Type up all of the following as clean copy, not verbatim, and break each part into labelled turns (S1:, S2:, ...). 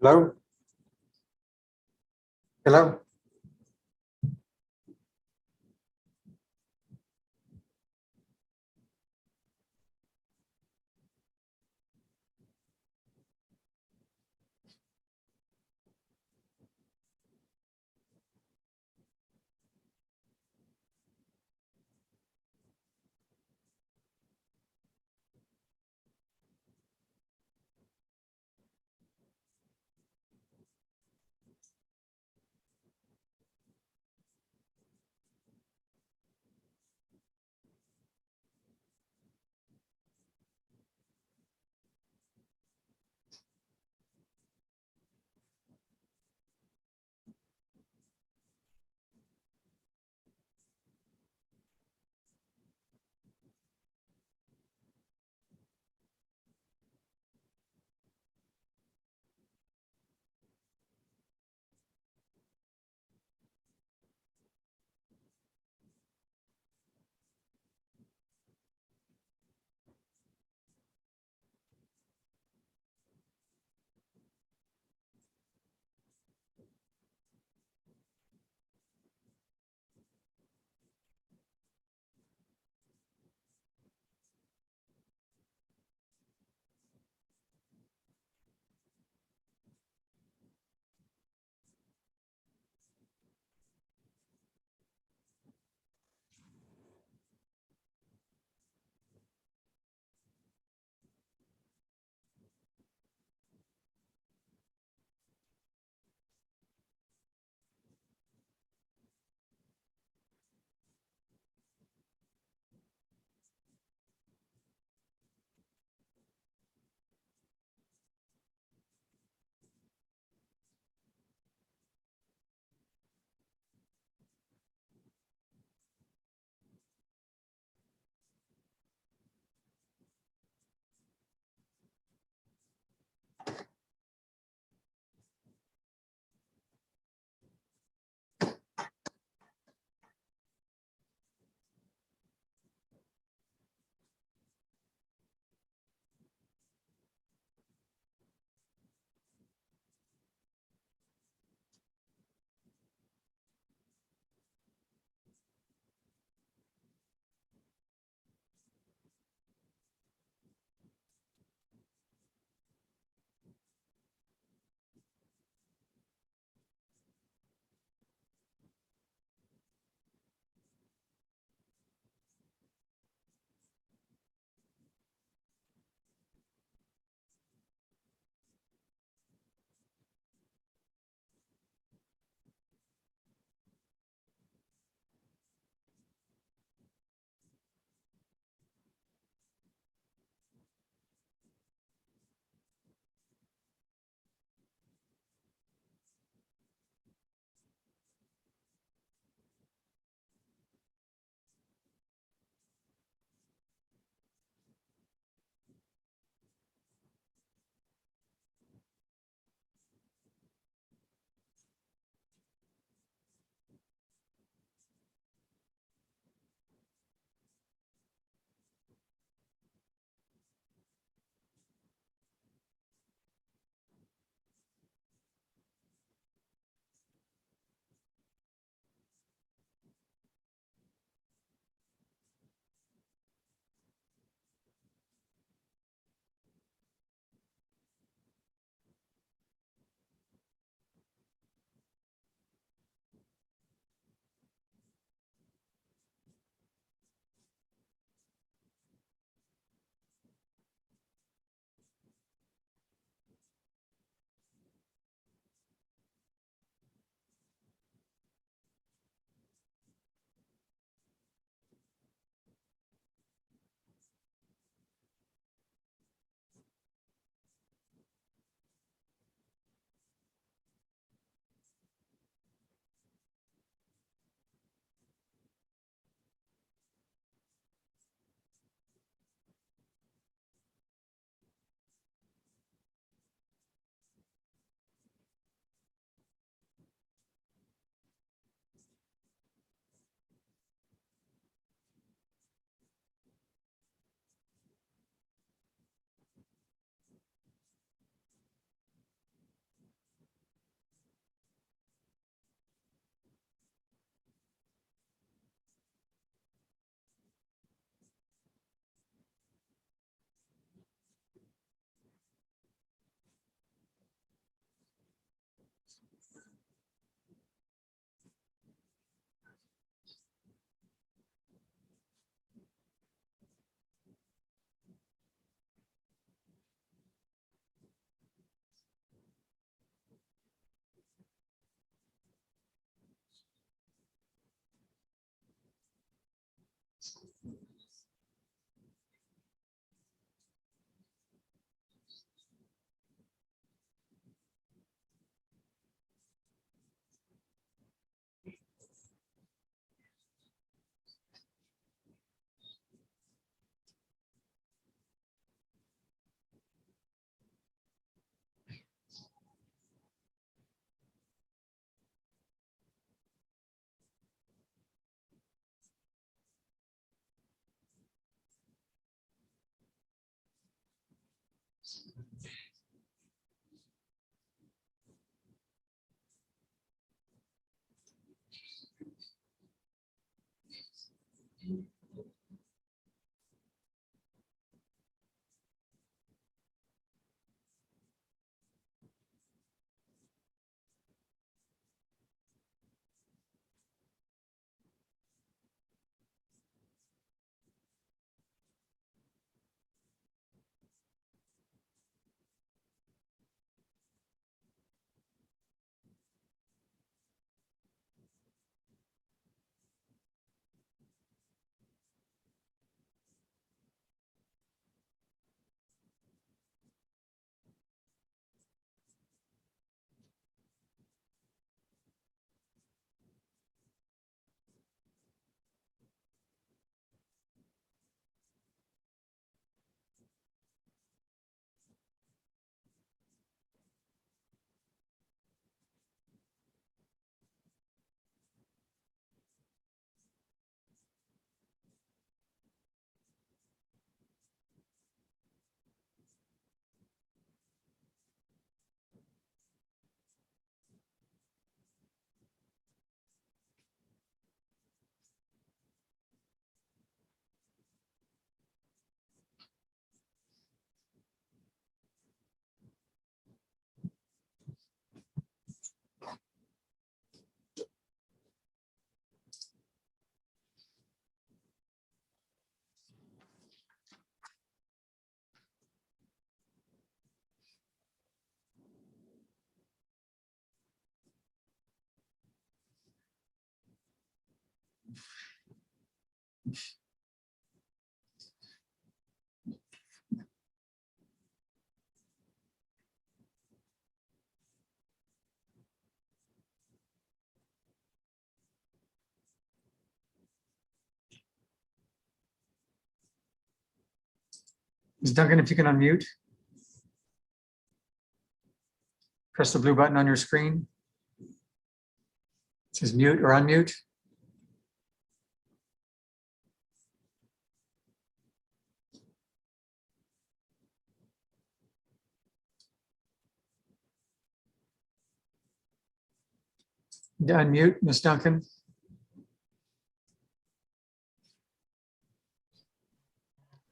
S1: Hello? Hello? Ms. Duncan, if you can unmute. Press the blue button on your screen. It says mute or unmute. Unmute, Ms. Duncan.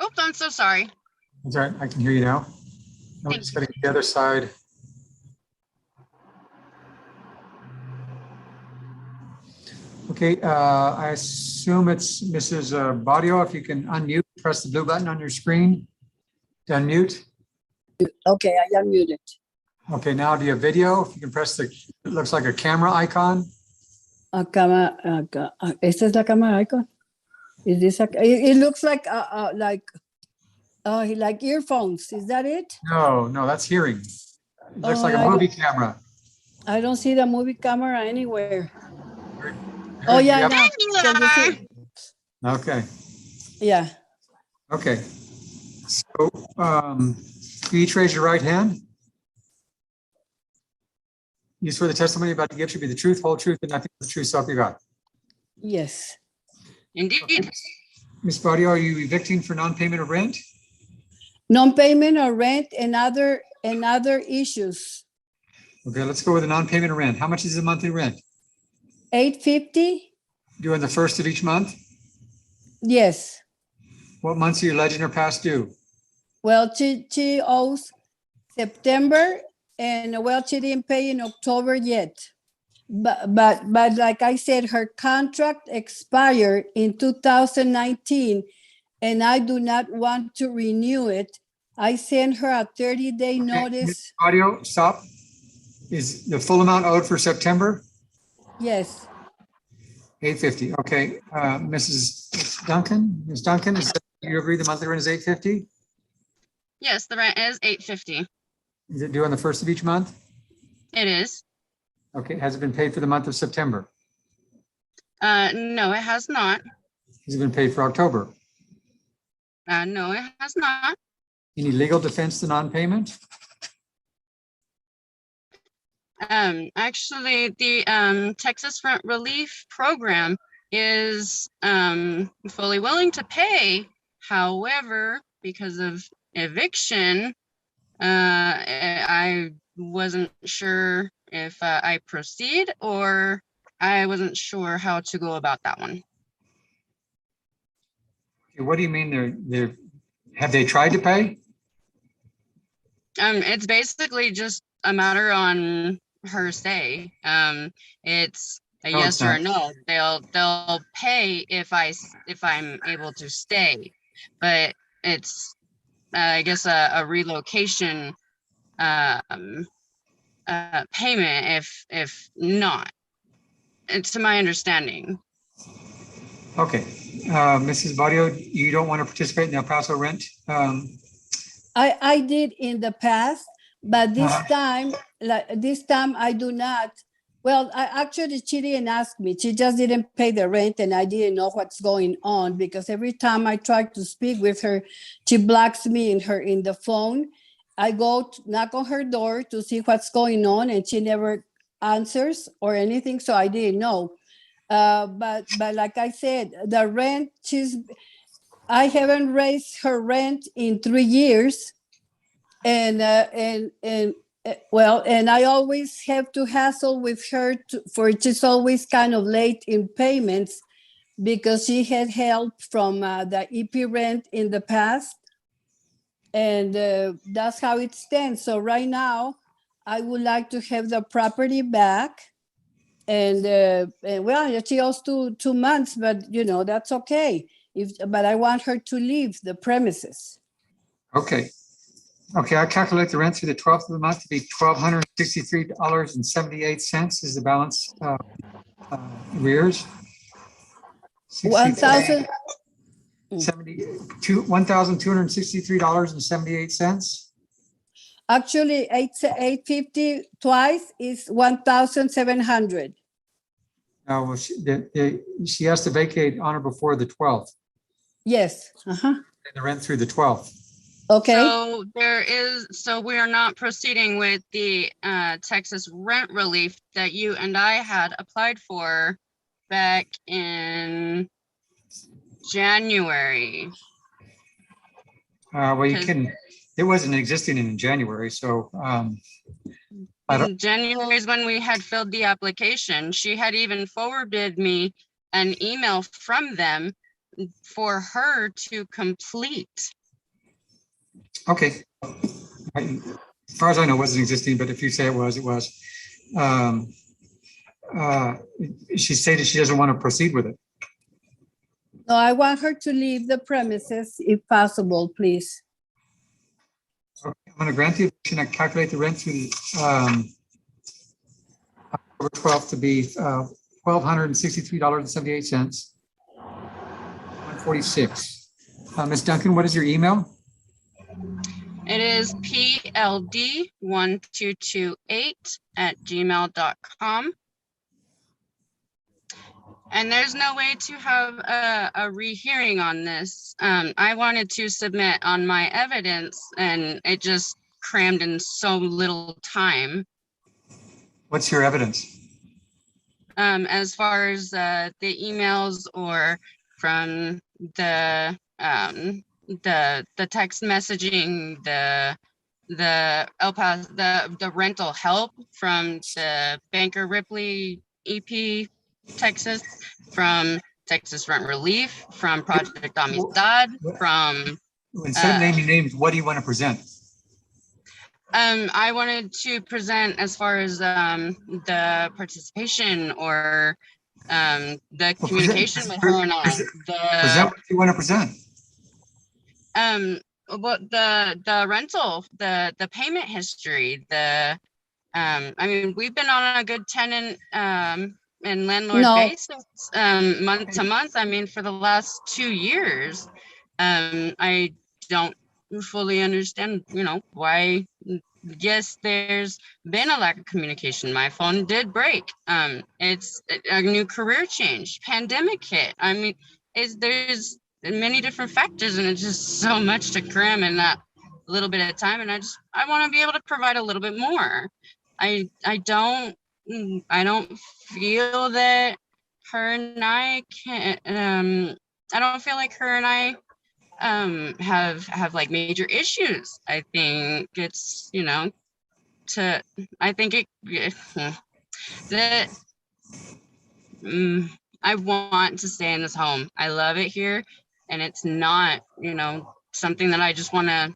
S2: Oops, I'm so sorry.
S1: That's all right, I can hear you now. I'm
S2: Thank
S1: just
S2: you.
S1: getting the other side. Okay, I assume it's Mrs. Barrio. If you can unmute, press the blue button on your screen to unmute.
S3: Okay, I unmuted.
S1: Okay, now do you have video? If you can press the, it looks like a camera icon.
S3: Esta es la cámara icon. Is this it looks like earphones. Is that it?
S1: No, that's hearing. It looks
S3: Oh,
S1: like a movie camera.
S3: I don't see the movie camera anywhere.
S1: Very
S3: Oh
S1: good.
S3: yeah,
S1: Yep.
S3: now. Can you see?
S1: Okay,
S3: Yeah.
S1: okay. So you each raise your right hand. You swear the testimony about to give should be the truth, whole truth, and nothing but the truth, so help you God.
S3: Yes.
S2: Indeed.
S1: Ms. Barrio, are you evicting for non-payment of rent?
S3: Non-payment of rent and other issues.
S1: Okay, let's go with the non-payment of rent. How much is the monthly rent?
S3: $850?
S1: Due on the first of each month?
S3: Yes.
S1: What months are your legend or past due?
S3: Well, she owes September, and well, she didn't pay in October yet. But like I said, her contract expired in 2019, and I do not want to renew it. I sent her a 30-day notice.
S1: Audio, stop. Is the full amount owed for September?
S3: Yes.
S1: $850. Okay, Mrs. Duncan, Ms. Duncan, is that, you agree the monthly rent is $850?
S2: Yes, the rent is $850.
S1: Is it due on the first of each month?
S2: It is.
S1: Okay, has it been paid for the month of September?
S2: No, it has not.
S1: Has it been paid for October?
S2: No, it has not.
S1: Any legal defense to non-payment?
S2: Actually, the Texas Rent Relief Program is fully willing to pay. However, because of eviction, I wasn't sure if I proceed, or I wasn't sure how to go about that one.
S1: What do you mean they're have they tried to pay?
S2: It's basically just a matter on her say. It's a
S1: No,
S2: yes
S1: it's
S2: or a
S1: not.
S2: no. They'll pay if I'm able to stay, but it's I guess a relocation payment if not. It's to my understanding.
S1: Okay, Mrs. Barrio, you don't want to participate in El Paso rent?
S3: I did in the past, but this
S1: Uh-huh.
S3: time I do not. Well, actually she didn't ask me. She just didn't pay the rent, and I didn't know what's going on because every time I try to speak with her, she blocks me in the phone. I go to knock on her door to see what's going on, and she never answers or anything. So I didn't know. But like I said, the rent I haven't raised her rent in 3 years, and I always have to hassle with her for she's always kind of late in payments because she had help from the EP rent in the past, and that's how it stands. So right now, I would like to have the property back. And well, she owes 2 months, but that's okay. But I want her to leave the premises.
S1: Okay. Okay, I calculate the rent through the 12th of the month to be $1,263.78 is the balance arrears.
S3: 1,000.
S1: $1,263.78.
S3: Actually, 850 twice is 1,700.
S1: No, well, she has to vacate on or before the 12th,
S3: Yes,
S1: and the rent through the 12th.
S3: okay.
S2: So we are not proceeding with the Texas rent relief that you and I had applied for back in January.
S1: Well, you
S2: 'Cause-
S1: can, it wasn't existing in January, so I don't-
S2: In January is when we had filled the application. She had even forwarded me an email from them for her to complete.
S1: okay. As far as I know, it wasn't existing, but if you say it was, it was. She stated she doesn't want to proceed with it.
S3: No, I want her to leave the premises if possible, please.
S1: I'm going to grant the eviction. I calculate the rent through the October 12th to be $1,263.78. 146. Ms. Duncan, what is your email?
S2: It is pld1228@gmail.com. And there's no way to have a rehearing on this. I wanted to submit on my evidence and it just crammed in so little time.
S1: What's your evidence?
S2: As far as the emails or from the text messaging, the El Paso, the rental help from the Banker Ripley EP Texas, from Texas Rent Relief, from Project Amistad, from
S1: Instead of naming names, what do you want to present?
S2: I wanted to present as far as the participation or the communication with her and I.
S1: Present what you want to present.
S2: What the rental, the payment history, I mean, we've been on a good tenant and landlord
S3: No.
S2: basis month to month. I mean, for the last 2 years. I don't fully understand, why. Yes, there's been a lack of communication. My phone did break. It's a new career change. Pandemic hit. I mean, there's many different factors, and it's just so much to cram in that little bit of time. And I want to be able to provide a little bit more. I don't feel that her and I can. I don't feel like her and I have like major issues. I think it's I want to stay in this home. I love it here, and it's not something that I just want to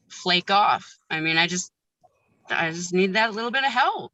S2: flake off. I mean, I just need that little bit of help.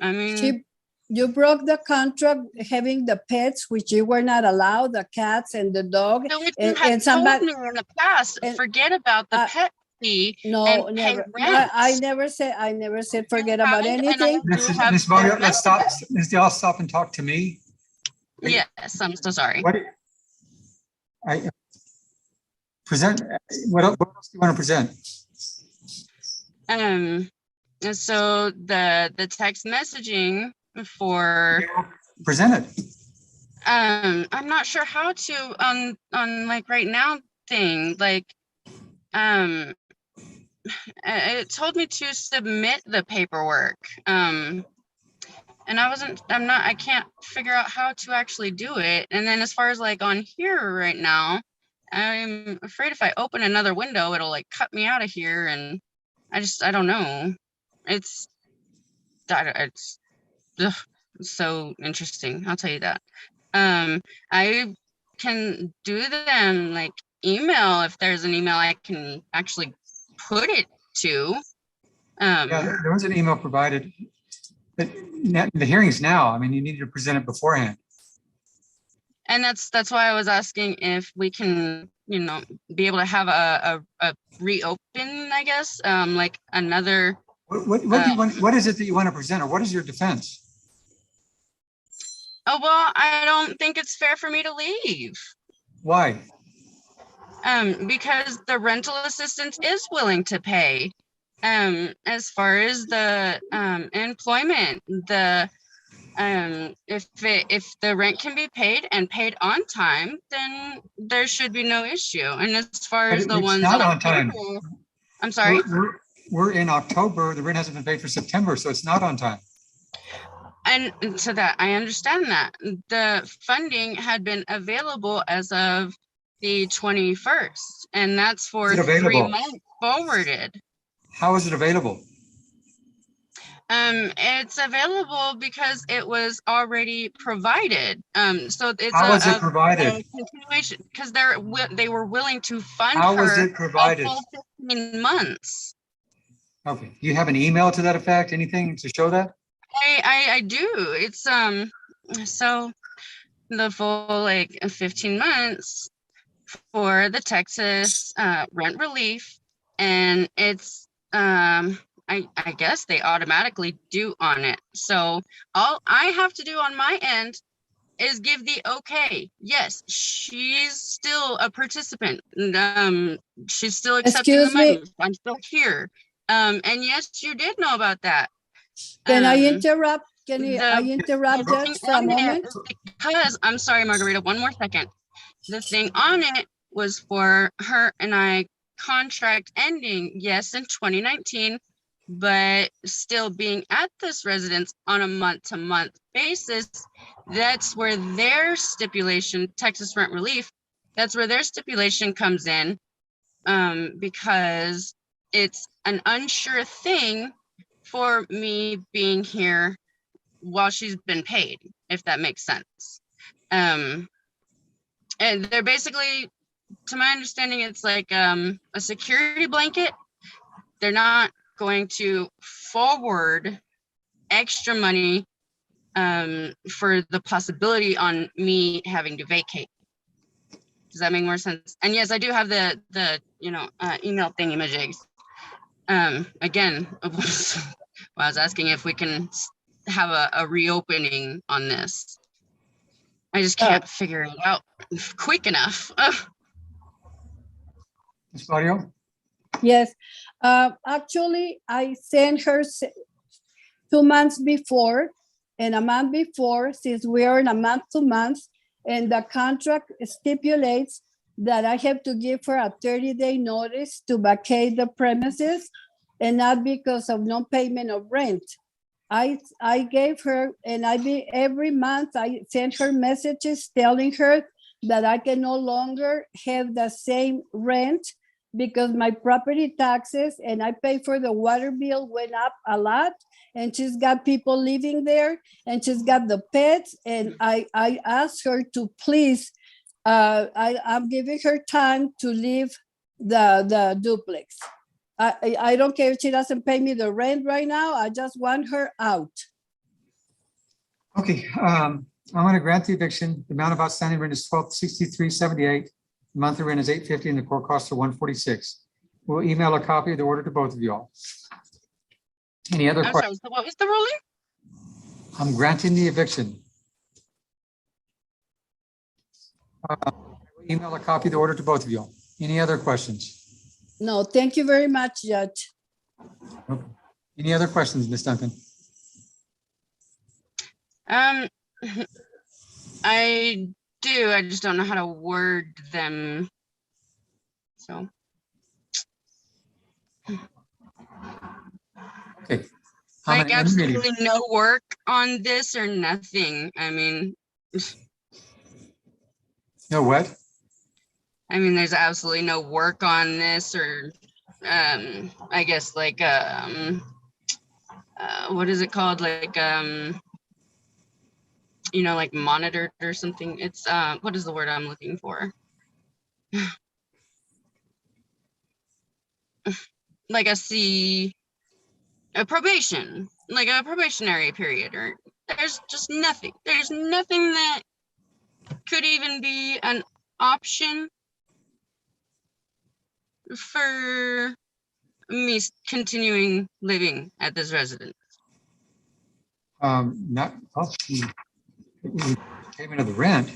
S2: I mean,
S3: You broke the contract having the pets, which you were not allowed, the cats and the dog.
S2: so if
S3: and-
S2: you had
S3: and
S2: told
S3: somebody-
S2: me in the past,
S3: and-
S2: forget about the pet fee.
S3: No,
S2: and pay
S3: never.
S2: rent.
S3: I never said forget about
S2: haven't, and
S3: anything.
S2: I do have
S1: Ms. Mario,
S2: the
S1: let's stop. Ms. Dial, stop and talk to me.
S2: Yes, I'm so sorry.
S1: What present? What else do you want to present?
S2: And so the text messaging for
S1: Present it.
S2: I'm not sure how to on like right now thing, like it told me to submit the paperwork, and I can't figure out how to actually do it. And then as far as like on here right now, I'm afraid if I open another window, it'll like cut me out of here, and I don't know. It's ugh, so interesting, I'll tell you that. I can do them like email if there's an email I can actually put it to.
S1: Yeah, there was an email provided. But the hearing's now. I mean, you need to present it beforehand.
S2: And that's why I was asking if we can, be able to have a reopen, I guess, like another.
S1: What do you want? What is it that you want to present, or what is your defense?
S2: Oh, well, I don't think it's fair for me to leave.
S1: Why?
S2: Because the rental assistance is willing to pay. As far as the employment, if the rent can be paid and paid on time, then there should be no issue. And as far
S1: But
S2: as the
S1: it's
S2: ones
S1: not
S2: in
S1: on time.
S2: October, I'm sorry.
S1: We're in October, the rent hasn't been paid for September, so it's not on time.
S2: And to that, I understand that the funding had been available as of the 21st, and that's for
S1: Is it
S2: 3
S1: available?
S2: months forwarded.
S1: How is it available?
S2: It's available because it was already provided. So it's
S1: How is it
S2: a
S1: provided?
S2: continuation because they were willing to fund
S1: How was
S2: her
S1: it provided?
S2: a full 15 months.
S1: Okay, do you have an email to that effect? Anything to show that?
S2: I do. It's so the full like 15 months for the Texas rent relief, and it's I guess they automatically do on it. So all I have to do on my end is give the okay. Yes, she's still a participant. And, she's still accepting the
S3: Excuse me?
S2: money. I'm still here. And yes, you did know about that.
S3: Can I
S2: Um,
S3: interrupt? Can I
S2: the
S3: interrupt
S2: the
S3: Judge
S2: thing
S3: for a
S2: on it
S3: moment?
S2: is because I'm sorry, Margarita, one more second. The thing on it was for her and I contract ending, yes, in 2019, but still being at this residence on a month-to-month basis. That's where their stipulation, Texas Rent Relief, that's where their stipulation comes in, because it's an unsure thing for me being here while she's been paid, if that makes sense. And they're basically, to my understanding, it's like a security blanket. They're not going to forward extra money for the possibility on me having to vacate. Does that make more sense? And yes, I do have the email thingy-majigs. Again, I was asking if we can have a reopening on this. I just can't figure it out quick enough.
S1: Ms. Barrio?
S3: Yes, actually, I sent her 2 months before and a month before, since we are in a month to month, and the contract stipulates that I have to give her a 30-day notice to vacate the premises, and not because of no payment of rent. I gave her, and every month I sent her messages telling her that I can no longer have the same rent because my property taxes and I pay for the water bill went up a lot, and she's got people living there, and she's got the pets, and I asked her to please, I'm giving her time to leave the duplex. I don't care if she doesn't pay me the rent right now. I just want her out.
S1: Okay, I'm going to grant the eviction. The amount of outstanding rent is $1,263.78. The monthly rent is $850 and the court costs are $146. We'll email a copy of the order to both of you all. Any other
S2: I'm
S1: questions?
S2: sorry, so what was the ruling?
S1: I'm granting the eviction. Email a copy of the order to both of you all. Any other questions?
S3: No, thank you very much, Judge.
S1: Okay. Any other questions, Ms. Duncan?
S2: I do. I just don't know how to word them. So.
S1: Okay. I'm
S2: Like
S1: gonna end the meeting.
S2: absolutely no work on this or nothing. I mean,
S1: No what?
S2: there's absolutely no work on this or, I guess like, what is it called? Like, like monitored or something. It's, what is the word I'm looking for? Like a probation, like a probationary period, or there's just nothing. There's nothing that could even be an option for me continuing living at this residence.
S1: Not, the payment of the rent.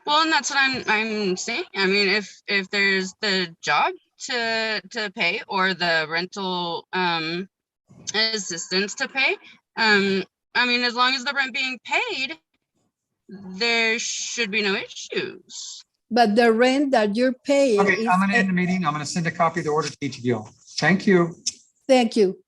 S2: Well, and that's what I'm saying. I mean, if there's the job to pay or the rental assistance to pay, I mean, as long as the rent being paid, there should be no issues.
S3: But the rent that you're paying
S1: Okay,
S3: is,
S1: I'm gonna end the meeting. I'm gonna send a copy of the order to each of you all. Thank you.
S3: thank you.